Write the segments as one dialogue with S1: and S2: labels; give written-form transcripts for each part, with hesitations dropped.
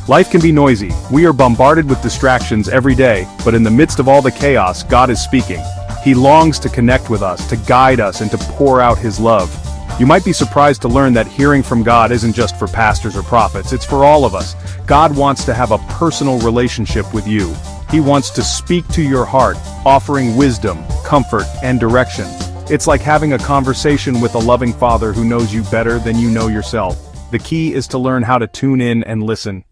S1: Life can be noisy. We are bombarded with distractions every day, but in the midst of all the chaos, God is speaking. He longs to connect with us, to guide us, and to pour out His love. You might be surprised to learn that hearing from God isn't just for pastors or prophets, it's for all of us. God wants to have a personal relationship with you. He wants to speak to your heart, offering wisdom, comfort, and direction. It's like having a conversation with a loving Father who knows you better than you know yourself. The key is to learn how to tune in and listen.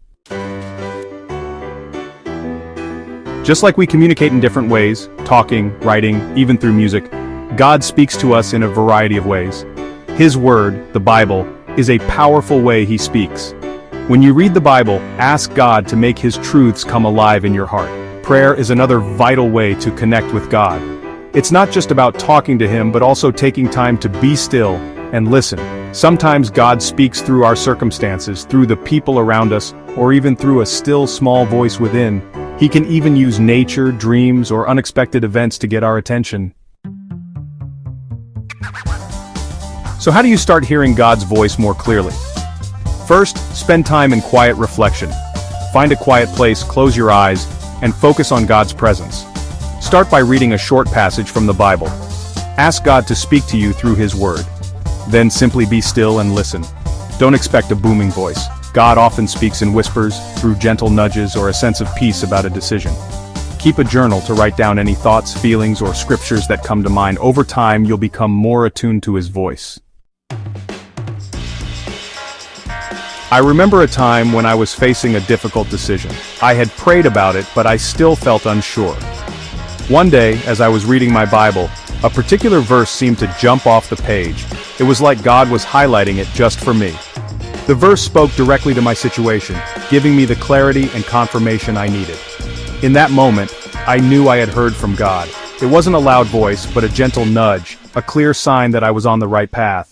S1: Just like we communicate in different ways, talking, writing, even through music, God speaks to us in a variety of ways. His Word, the Bible, is a powerful way He speaks. When you read the Bible, ask God to make His truths come alive in your heart. Prayer is another vital way to connect with God. It's not just about talking to Him, but also taking time to be still and listen. Sometimes God speaks through our circumstances, through the people around us, or even through a still small voice within. He can even use nature, dreams, or unexpected events to get our attention. So how do you start hearing God's voice more clearly? First, spend time in quiet reflection. Find a quiet place, close your eyes, and focus on God's presence. Start by reading a short passage from the Bible. Ask God to speak to you through His Word. Then simply be still and listen. Don't expect a booming voice. God often speaks in whispers, through gentle nudges, or a sense of peace about a decision. Keep a journal to write down any thoughts, feelings, or scriptures that come to mind. Over time, you'll become more attuned to His voice. I remember a time when I was facing a difficult decision. I had prayed about it, but I still felt unsure. One day, as I was reading my Bible, a particular verse seemed to jump off the page. It was like God was highlighting it just for me. The verse spoke directly to my situation, giving me the clarity and confirmation I needed. In that moment, I knew I had heard from God. It wasn't a loud voice, but a gentle nudge, a clear sign that I was on the right path.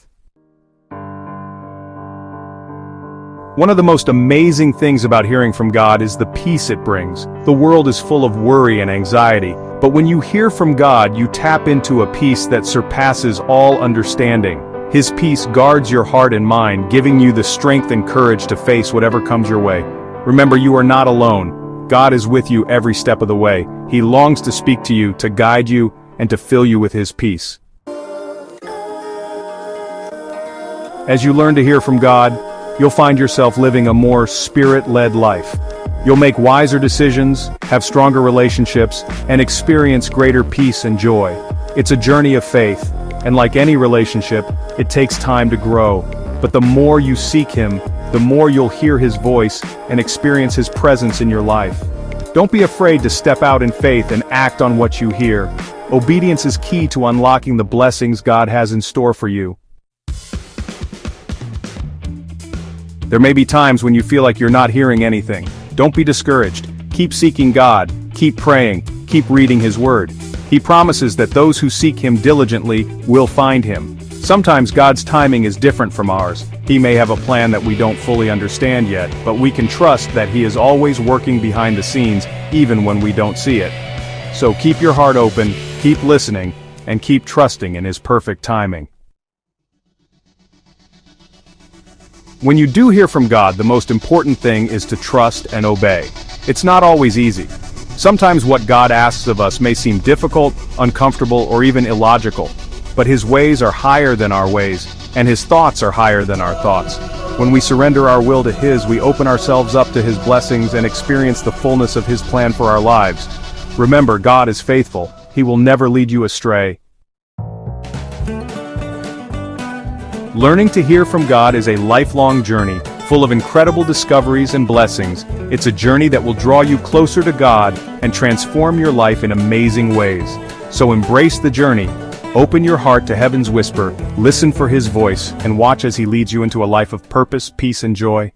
S1: One of the most amazing things about hearing from God is the peace it brings. The world is full of worry and anxiety, but when you hear from God, you tap into a peace that surpasses all understanding. His peace guards your heart and mind, giving you the strength and courage to face whatever comes your way. Remember, you are not alone. God is with you every step of the way. He longs to speak to you, to guide you, and to fill you with His peace. As you learn to hear from God, you'll find yourself living a more Spirit-led life. You'll make wiser decisions, have stronger relationships, and experience greater peace and joy. It's a journey of faith, and like any relationship, it takes time to grow. But the more you seek Him, the more you'll hear His voice and experience His presence in your life. Don't be afraid to step out in faith and act on what you hear. Obedience is key to unlocking the blessings God has in store for you. There may be times when you feel like you're not hearing anything. Don't be discouraged. Keep seeking God, keep praying, keep reading His Word. He promises that those who seek Him diligently will find Him. Sometimes God's timing is different from ours. He may have a plan that we don't fully understand yet, but we can trust that He is always working behind the scenes, even when we don't see it. So keep your heart open, keep listening, and keep trusting in His perfect timing. When you do hear from God, the most important thing is to trust and obey. It's not always easy. Sometimes what God asks of us may seem difficult, uncomfortable, or even illogical. But His ways are higher than our ways, and His thoughts are higher than our thoughts. When we surrender our will to His, we open ourselves up to His blessings and experience the fullness of His plan for our lives. Remember, God is faithful. He will never lead you astray. Learning to hear from God is a lifelong journey, full of incredible discoveries and blessings. It's a journey that will draw you closer to God and transform your life in amazing ways. So embrace the journey, open your heart to heaven's whisper, listen for His voice, and watch as He leads you into a life of purpose, peace, and joy.